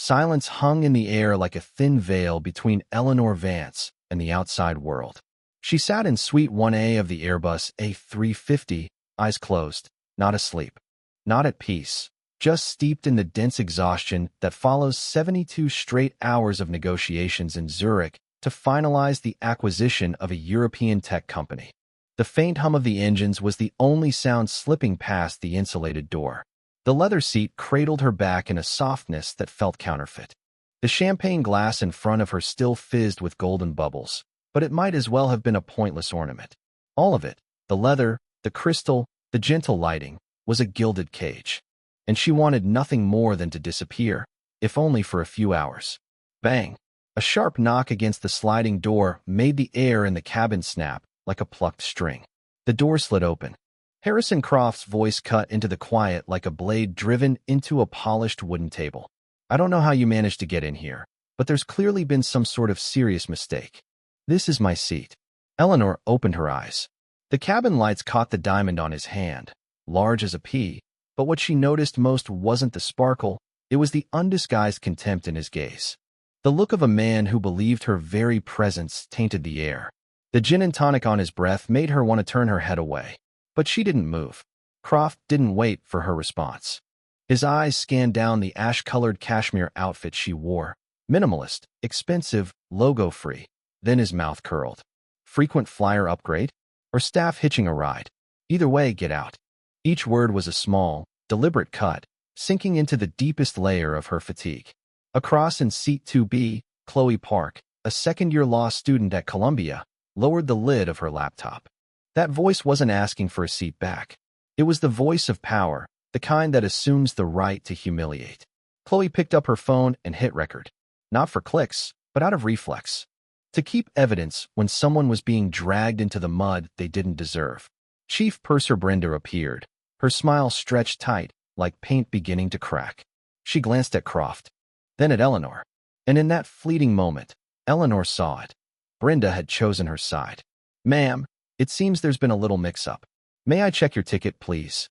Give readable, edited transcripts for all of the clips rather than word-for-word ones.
Silence hung in the air like a thin veil between Eleanor Vance and the outside world. She sat in Suite 1A of the Airbus A350, eyes closed, not asleep, not at peace, just steeped in the dense exhaustion that follows 72 straight hours of negotiations in Zurich to finalize the acquisition of a European tech company. The faint hum of the engines was the only sound slipping past the insulated door. The leather seat cradled her back in a softness that felt counterfeit. The champagne glass in front of her still fizzed with golden bubbles, but it might as well have been a pointless ornament. All of it, the leather, the crystal, the gentle lighting, was a gilded cage. And she wanted nothing more than to disappear, if only for a few hours. Bang! A sharp knock against the sliding door made the air in the cabin snap like a plucked string. The door slid open. Harrison Croft's voice cut into the quiet like a blade driven into a polished wooden table. I don't know how you managed to get in here, but there's clearly been some sort of serious mistake. This is my seat. Eleanor opened her eyes. The cabin lights caught the diamond on his hand, large as a pea, but what she noticed most wasn't the sparkle, it was the undisguised contempt in his gaze. The look of a man who believed her very presence tainted the air. The gin and tonic on his breath made her want to turn her head away. But she didn't move. Croft didn't wait for her response. His eyes scanned down the ash-colored cashmere outfit she wore. Minimalist, expensive, logo-free. Then his mouth curled. Frequent flyer upgrade? Or staff hitching a ride? Either way, get out. Each word was a small, deliberate cut, sinking into the deepest layer of her fatigue. Across in seat 2B, Chloe Park, a second-year law student at Columbia, lowered the lid of her laptop. That voice wasn't asking for a seat back. It was the voice of power, the kind that assumes the right to humiliate. Chloe picked up her phone and hit record. Not for clicks, but out of reflex. To keep evidence when someone was being dragged into the mud they didn't deserve. Chief Purser Brenda appeared, her smile stretched tight, like paint beginning to crack. She glanced at Croft, then at Eleanor. And in that fleeting moment, Eleanor saw it. Brenda had chosen her side. Ma'am, it seems there's been a little mix-up. May I check your ticket, please?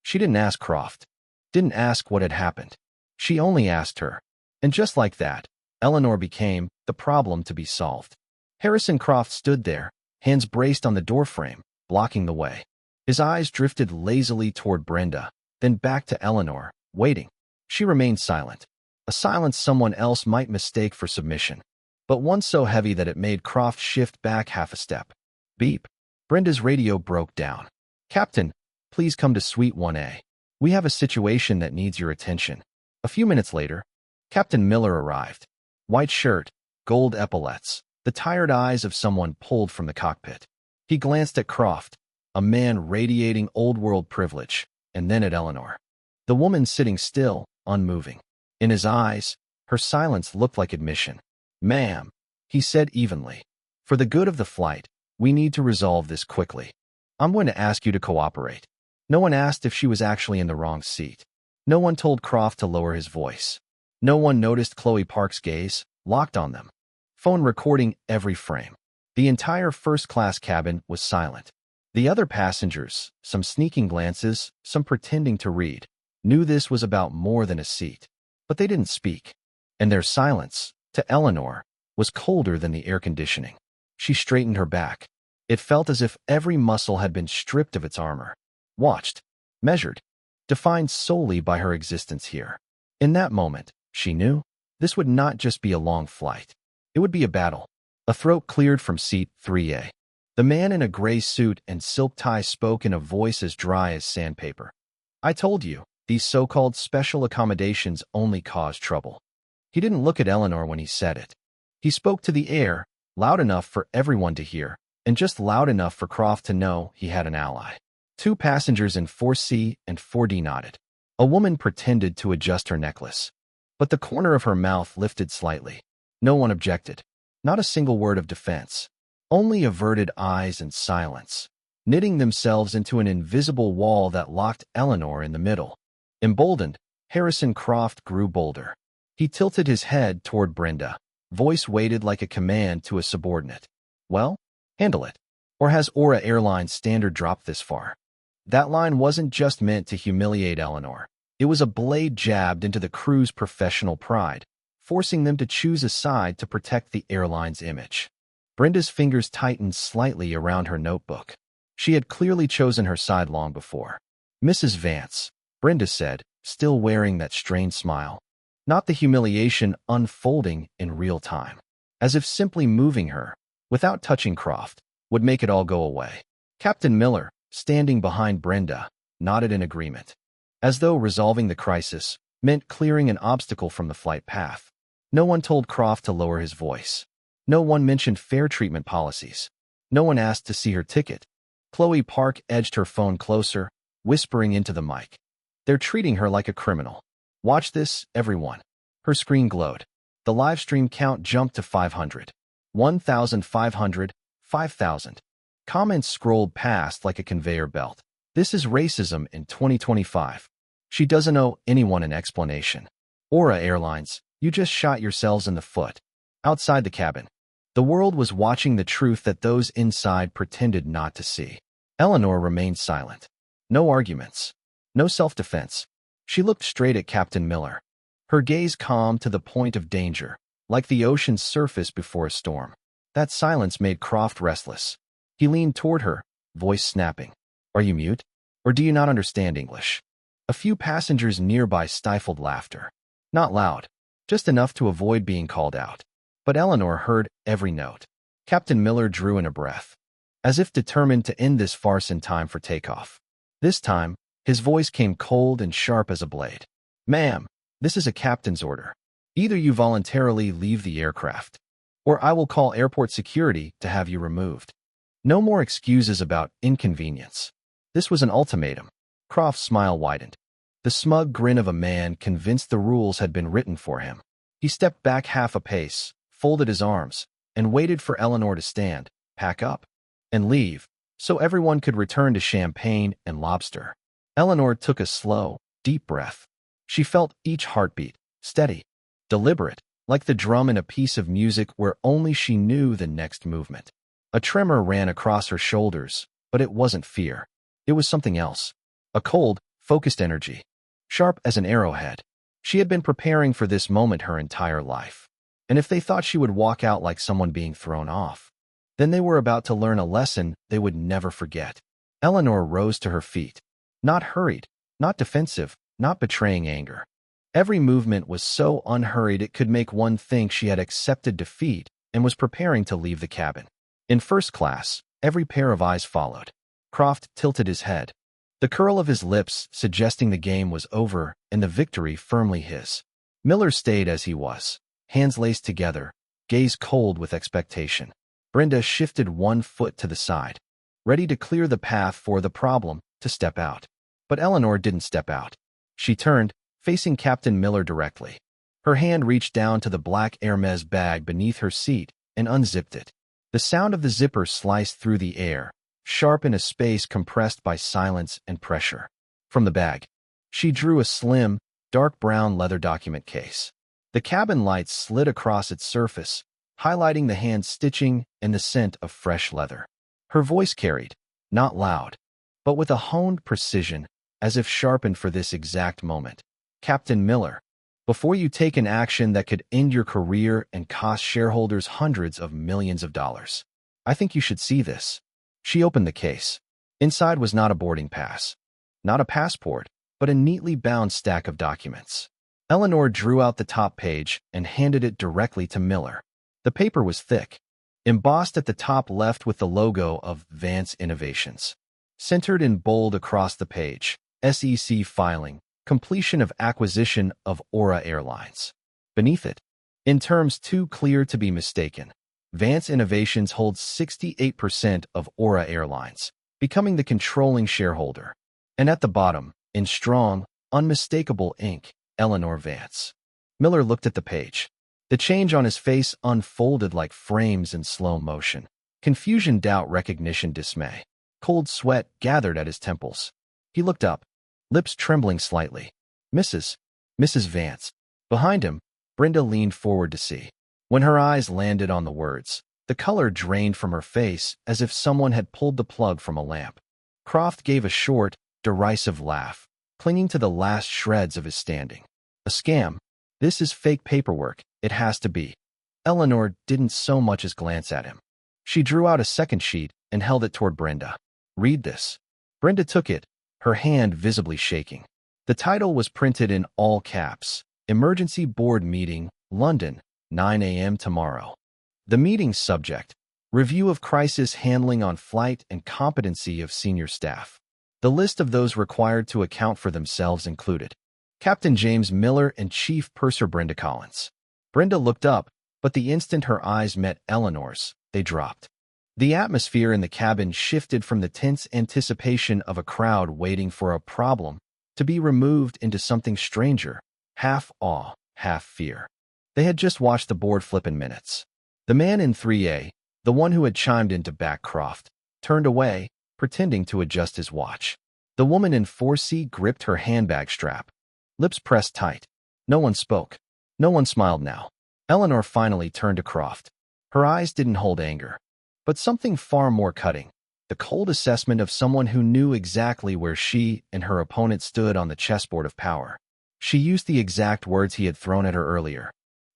She didn't ask Croft. Didn't ask what had happened. She only asked her. And just like that, Eleanor became the problem to be solved. Harrison Croft stood there, hands braced on the doorframe, blocking the way. His eyes drifted lazily toward Brenda, then back to Eleanor, waiting. She remained silent. A silence someone else might mistake for submission, but one so heavy that it made Croft shift back half a step. Beep. Brenda's radio broke down. Captain, please come to Suite 1A. We have a situation that needs your attention. A few minutes later, Captain Miller arrived. White shirt, gold epaulets, the tired eyes of someone pulled from the cockpit. He glanced at Croft, a man radiating old-world privilege, and then at Eleanor. The woman sitting still, unmoving. In his eyes, her silence looked like admission. Ma'am, he said evenly. For the good of the flight, we need to resolve this quickly. I'm going to ask you to cooperate. No one asked if she was actually in the wrong seat. No one told Croft to lower his voice. No one noticed Chloe Park's gaze, locked on them. Phone recording every frame. The entire first-class cabin was silent. The other passengers, some sneaking glances, some pretending to read, knew this was about more than a seat. But they didn't speak. And their silence, to Eleanor, was colder than the air conditioning. She straightened her back. It felt as if every muscle had been stripped of its armor. Watched. Measured. Defined solely by her existence here. In that moment, she knew, this would not just be a long flight. It would be a battle. A throat cleared from seat 3A. The man in a gray suit and silk tie spoke in a voice as dry as sandpaper. I told you, these so-called special accommodations only cause trouble. He didn't look at Eleanor when he said it. He spoke to the air, loud enough for everyone to hear, and just loud enough for Croft to know he had an ally. 2 passengers in 4C and 4D nodded. A woman pretended to adjust her necklace, but the corner of her mouth lifted slightly. No one objected. Not a single word of defense. Only averted eyes and silence, knitting themselves into an invisible wall that locked Eleanor in the middle. Emboldened, Harrison Croft grew bolder. He tilted his head toward Brenda, voice weighted like a command to a subordinate. Well, handle it. Or has Aura Airlines standard dropped this far? That line wasn't just meant to humiliate Eleanor. It was a blade jabbed into the crew's professional pride, forcing them to choose a side to protect the airline's image. Brenda's fingers tightened slightly around her notebook. She had clearly chosen her side long before. Mrs. Vance, Brenda said, still wearing that strained smile. Not the humiliation unfolding in real time. As if simply moving her, without touching Croft, would make it all go away. Captain Miller, standing behind Brenda, nodded in agreement. As though resolving the crisis meant clearing an obstacle from the flight path. No one told Croft to lower his voice. No one mentioned fair treatment policies. No one asked to see her ticket. Chloe Park edged her phone closer, whispering into the mic. They're treating her like a criminal. Watch this, everyone. Her screen glowed. The live stream count jumped to 500. 1,500, 5,000. Comments scrolled past like a conveyor belt. This is racism in 2025. She doesn't owe anyone an explanation. Aura Airlines, you just shot yourselves in the foot. Outside the cabin, the world was watching the truth that those inside pretended not to see. Eleanor remained silent. No arguments. No self-defense. She looked straight at Captain Miller. Her gaze calm to the point of danger, like the ocean's surface before a storm. That silence made Croft restless. He leaned toward her, voice snapping. Are you mute? Or do you not understand English? A few passengers nearby stifled laughter. Not loud, just enough to avoid being called out. But Eleanor heard every note. Captain Miller drew in a breath, as if determined to end this farce in time for takeoff. This time, his voice came cold and sharp as a blade. Ma'am, this is a captain's order. Either you voluntarily leave the aircraft, or I will call airport security to have you removed. No more excuses about inconvenience. This was an ultimatum. Croft's smile widened. The smug grin of a man convinced the rules had been written for him. He stepped back half a pace, folded his arms, and waited for Eleanor to stand, pack up, and leave, so everyone could return to champagne and lobster. Eleanor took a slow, deep breath. She felt each heartbeat, steady, deliberate, like the drum in a piece of music where only she knew the next movement. A tremor ran across her shoulders, but it wasn't fear. It was something else. A cold, focused energy. Sharp as an arrowhead. She had been preparing for this moment her entire life. And if they thought she would walk out like someone being thrown off, then they were about to learn a lesson they would never forget. Eleanor rose to her feet. Not hurried, not defensive, not betraying anger. Every movement was so unhurried it could make one think she had accepted defeat and was preparing to leave the cabin. In first class, every pair of eyes followed. Croft tilted his head, the curl of his lips suggesting the game was over and the victory firmly his. Miller stayed as he was, hands laced together, gaze cold with expectation. Brenda shifted one foot to the side, ready to clear the path for the problem to step out. But Eleanor didn't step out. She turned, facing Captain Miller directly. Her hand reached down to the black Hermes bag beneath her seat and unzipped it. The sound of the zipper sliced through the air, sharp in a space compressed by silence and pressure. From the bag, she drew a slim, dark brown leather document case. The cabin lights slid across its surface, highlighting the hand stitching and the scent of fresh leather. Her voice carried, not loud, but with a honed precision, as if sharpened for this exact moment. Captain Miller, before you take an action that could end your career and cost shareholders hundreds of millions of dollars, I think you should see this. She opened the case. Inside was not a boarding pass, not a passport, but a neatly bound stack of documents. Eleanor drew out the top page and handed it directly to Miller. The paper was thick, embossed at the top left with the logo of Vance Innovations. Centered in bold across the page, SEC filing, completion of acquisition of Aura Airlines. Beneath it, in terms too clear to be mistaken, Vance Innovations holds 68% of Aura Airlines, becoming the controlling shareholder. And at the bottom, in strong, unmistakable ink, Eleanor Vance. Miller looked at the page. The change on his face unfolded like frames in slow motion. Confusion, doubt, recognition, dismay. Cold sweat gathered at his temples. He looked up, lips trembling slightly. Mrs. Vance. Behind him, Brenda leaned forward to see. When her eyes landed on the words, the color drained from her face as if someone had pulled the plug from a lamp. Croft gave a short, derisive laugh, clinging to the last shreds of his standing. A scam. This is fake paperwork, It has to be. Eleanor didn't so much as glance at him. She drew out a second sheet and held it toward Brenda. Read this. Brenda took it, her hand visibly shaking. The title was printed in all caps. Emergency Board Meeting, London, 9 a.m. tomorrow. The meeting's subject: Review of Crisis Handling on Flight and Competency of Senior Staff. The list of those required to account for themselves included Captain James Miller and Chief Purser Brenda Collins. Brenda looked up, but the instant her eyes met Eleanor's, they dropped. The atmosphere in the cabin shifted from the tense anticipation of a crowd waiting for a problem to be removed into something stranger, half awe, half fear. They had just watched the board flip in minutes. The man in 3A, the one who had chimed in to back Croft, turned away, pretending to adjust his watch. The woman in 4C gripped her handbag strap. Lips pressed tight. No one spoke. No one smiled now. Eleanor finally turned to Croft. Her eyes didn't hold anger, but something far more cutting. The cold assessment of someone who knew exactly where she and her opponent stood on the chessboard of power. She used the exact words he had thrown at her earlier,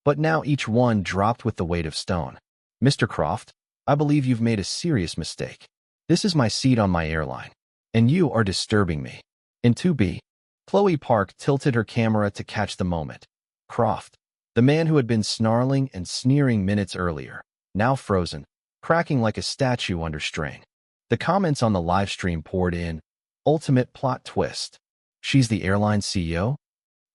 but now each one dropped with the weight of stone. Mr. Croft, I believe you've made a serious mistake. This is my seat on my airline, and you are disturbing me. In 2B, Chloe Park tilted her camera to catch the moment. Croft, the man who had been snarling and sneering minutes earlier, now frozen, cracking like a statue under strain. The comments on the live stream poured in. Ultimate plot twist. She's the airline CEO?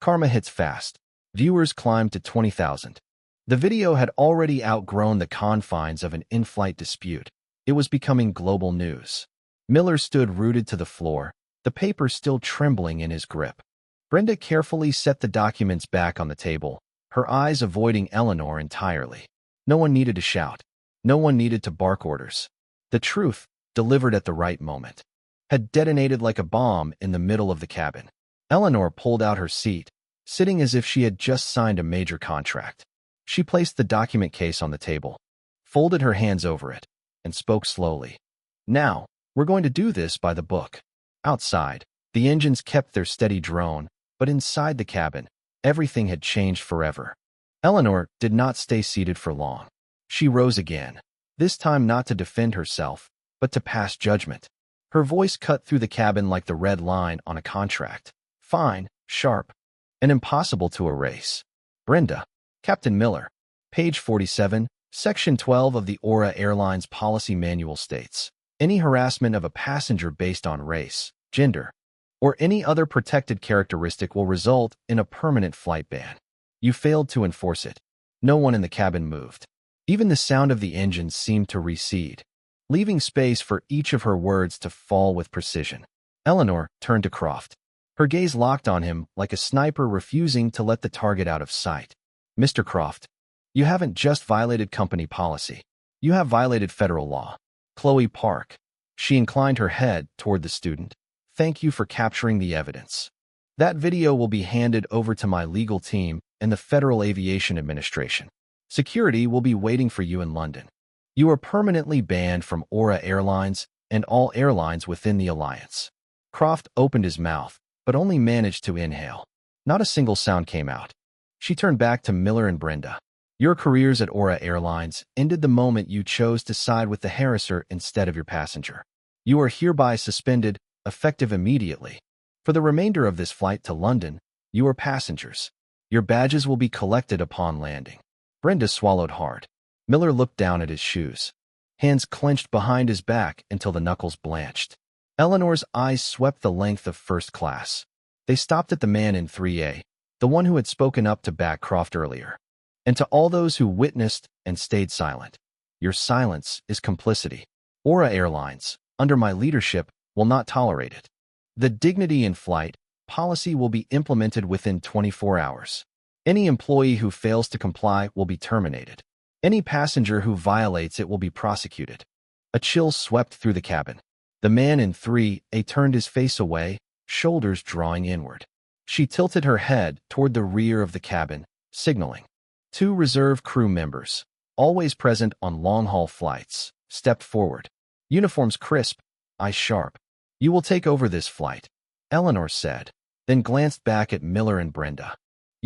Karma hits fast. Viewers climbed to 20,000. The video had already outgrown the confines of an in-flight dispute. It was becoming global news. Miller stood rooted to the floor, the paper still trembling in his grip. Brenda carefully set the documents back on the table, her eyes avoiding Eleanor entirely. No one needed to shout. No one needed to bark orders. The truth, delivered at the right moment, had detonated like a bomb in the middle of the cabin. Eleanor pulled out her seat, sitting as if she had just signed a major contract. She placed the document case on the table, folded her hands over it, and spoke slowly. Now, we're going to do this by the book. Outside, the engines kept their steady drone, but inside the cabin, everything had changed forever. Eleanor did not stay seated for long. She rose again, this time not to defend herself, but to pass judgment. Her voice cut through the cabin like the red line on a contract. Fine, sharp, and impossible to erase. Brenda, Captain Miller, page 47, Section 12 of the Aura Airlines Policy Manual states, any harassment of a passenger based on race, gender, or any other protected characteristic will result in a permanent flight ban. You failed to enforce it. No one in the cabin moved. Even the sound of the engines seemed to recede, leaving space for each of her words to fall with precision. Eleanor turned to Croft. Her gaze locked on him like a sniper refusing to let the target out of sight. Mr. Croft, you haven't just violated company policy. You have violated federal law. Chloe Park. She inclined her head toward the student. Thank you for capturing the evidence. That video will be handed over to my legal team and the Federal Aviation Administration. Security will be waiting for you in London. You are permanently banned from Aura Airlines and all airlines within the alliance. Croft opened his mouth, but only managed to inhale. Not a single sound came out. She turned back to Miller and Brenda. Your careers at Aura Airlines ended the moment you chose to side with the harasser instead of your passenger. You are hereby suspended, effective immediately. For the remainder of this flight to London, you are passengers. Your badges will be collected upon landing. Brenda swallowed hard. Miller looked down at his shoes. Hands clenched behind his back until the knuckles blanched. Eleanor's eyes swept the length of first class. They stopped at the man in 3A, the one who had spoken up to Backcroft earlier. And to all those who witnessed and stayed silent. Your silence is complicity. Aura Airlines, under my leadership, will not tolerate it. The dignity in flight policy will be implemented within 24 hours. Any employee who fails to comply will be terminated. Any passenger who violates it will be prosecuted. A chill swept through the cabin. The man in 3A turned his face away, shoulders drawing inward. She tilted her head toward the rear of the cabin, signaling. 2 reserve crew members, always present on long-haul flights, stepped forward. Uniforms crisp, eyes sharp. You will take over this flight, Eleanor said, then glanced back at Miller and Brenda.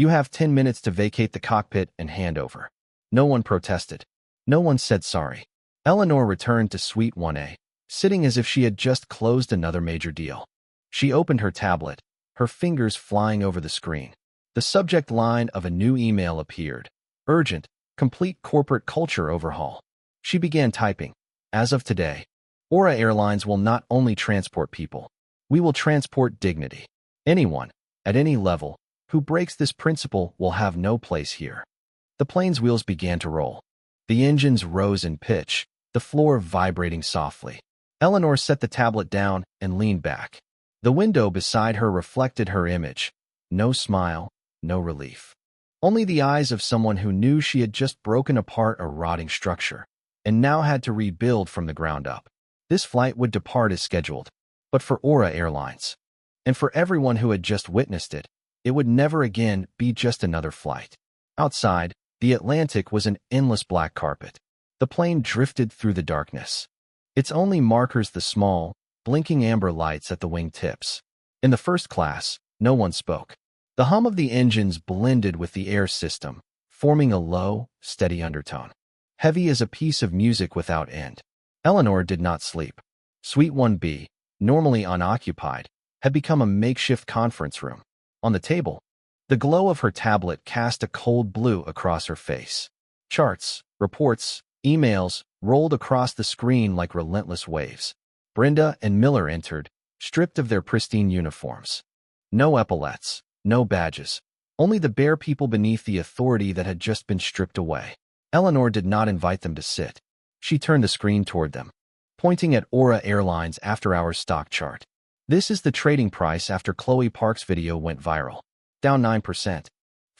You have 10 minutes to vacate the cockpit and hand over. No one protested. No one said sorry. Eleanor returned to Suite 1A, sitting as if she had just closed another major deal. She opened her tablet, her fingers flying over the screen. The subject line of a new email appeared. Urgent, complete corporate culture overhaul. She began typing. As of today, Aura Airlines will not only transport people. We will transport dignity. Anyone, at any level, who breaks this principle will have no place here. The plane's wheels began to roll. The engines rose in pitch, the floor vibrating softly. Eleanor set the tablet down and leaned back. The window beside her reflected her image. No smile, no relief. Only the eyes of someone who knew she had just broken apart a rotting structure, and now had to rebuild from the ground up. This flight would depart as scheduled, but for Aura Airlines, and for everyone who had just witnessed it, it would never again be just another flight. Outside, the Atlantic was an endless black carpet. The plane drifted through the darkness. Its only markers the small, blinking amber lights at the wing tips. In the first class, no one spoke. The hum of the engines blended with the air system, forming a low, steady undertone, heavy as a piece of music without end. Eleanor did not sleep. Suite 1B, normally unoccupied, had become a makeshift conference room. On the table, the glow of her tablet cast a cold blue across her face. Charts, reports, emails rolled across the screen like relentless waves. Brenda and Miller entered, stripped of their pristine uniforms. No epaulets, no badges, only the bare people beneath the authority that had just been stripped away. Eleanor did not invite them to sit. She turned the screen toward them, pointing at Aura Airlines' after-hours stock chart. This is the trading price after Chloe Park's video went viral. Down 9%.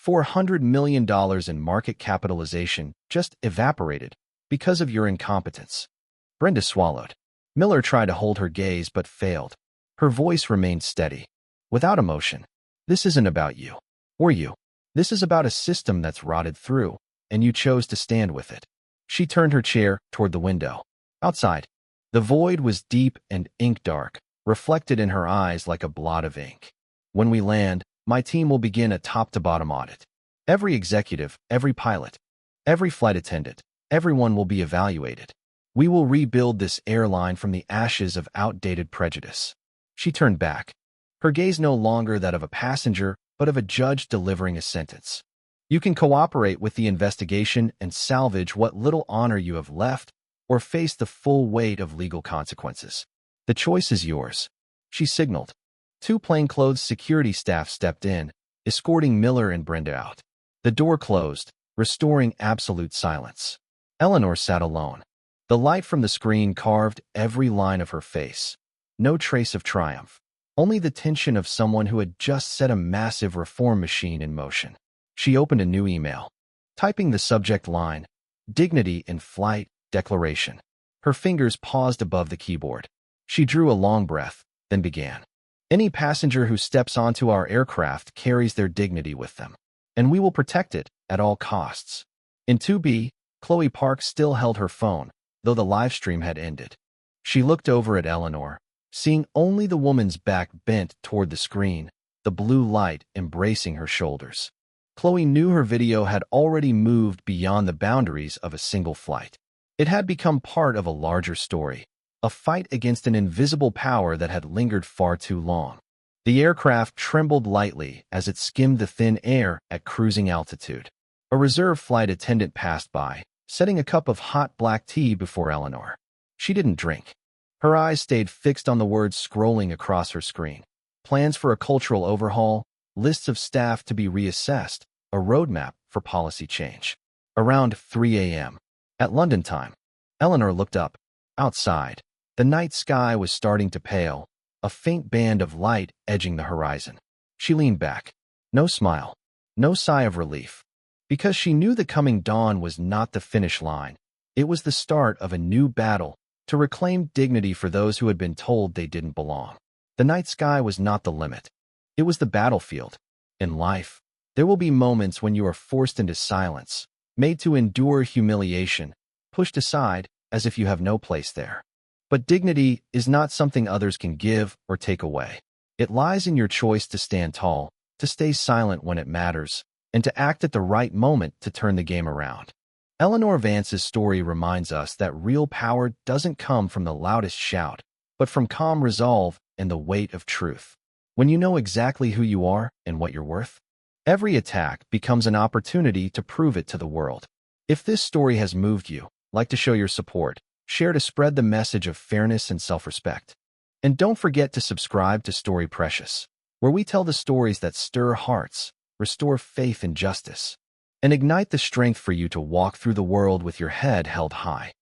$400 million in market capitalization just evaporated because of your incompetence. Brenda swallowed. Miller tried to hold her gaze but failed. Her voice remained steady, without emotion. This isn't about you, or you. This is about a system that's rotted through, and you chose to stand with it. She turned her chair toward the window. Outside, the void was deep and ink-dark, reflected in her eyes like a blot of ink. When we land, my team will begin a top-to-bottom audit. Every executive, every pilot, every flight attendant, everyone will be evaluated. We will rebuild this airline from the ashes of outdated prejudice. She turned back, her gaze no longer that of a passenger, but of a judge delivering a sentence. You can cooperate with the investigation and salvage what little honor you have left, or face the full weight of legal consequences. The choice is yours. She signaled. 2 plainclothes security staff stepped in, escorting Miller and Brenda out. The door closed, restoring absolute silence. Eleanor sat alone. The light from the screen carved every line of her face. No trace of triumph. Only the tension of someone who had just set a massive reform machine in motion. She opened a new email, typing the subject line, Dignity in Flight Declaration. Her fingers paused above the keyboard. She drew a long breath, then began. Any passenger who steps onto our aircraft carries their dignity with them, and we will protect it at all costs. In 2B, Chloe Park still held her phone, though the live stream had ended. She looked over at Eleanor, seeing only the woman's back bent toward the screen, the blue light embracing her shoulders. Chloe knew her video had already moved beyond the boundaries of a single flight. It had become part of a larger story, a fight against an invisible power that had lingered far too long. The aircraft trembled lightly as it skimmed the thin air at cruising altitude. A reserve flight attendant passed by, setting a cup of hot black tea before Eleanor. She didn't drink. Her eyes stayed fixed on the words scrolling across her screen. Plans for a cultural overhaul, lists of staff to be reassessed, a roadmap for policy change. Around 3 a.m. At London time, Eleanor looked up. Outside, the night sky was starting to pale, a faint band of light edging the horizon. She leaned back. No smile, no sigh of relief. Because she knew the coming dawn was not the finish line. It was the start of a new battle to reclaim dignity for those who had been told they didn't belong. The night sky was not the limit. It was the battlefield. In life, there will be moments when you are forced into silence, made to endure humiliation, pushed aside as if you have no place there. But dignity is not something others can give or take away. It lies in your choice to stand tall, to stay silent when it matters, and to act at the right moment to turn the game around. Eleanor Vance's story reminds us that real power doesn't come from the loudest shout, but from calm resolve and the weight of truth. When you know exactly who you are and what you're worth, every attack becomes an opportunity to prove it to the world. If this story has moved you, like to show your support, share to spread the message of fairness and self-respect. And don't forget to subscribe to Story Precious, where we tell the stories that stir hearts, restore faith in justice, and ignite the strength for you to walk through the world with your head held high.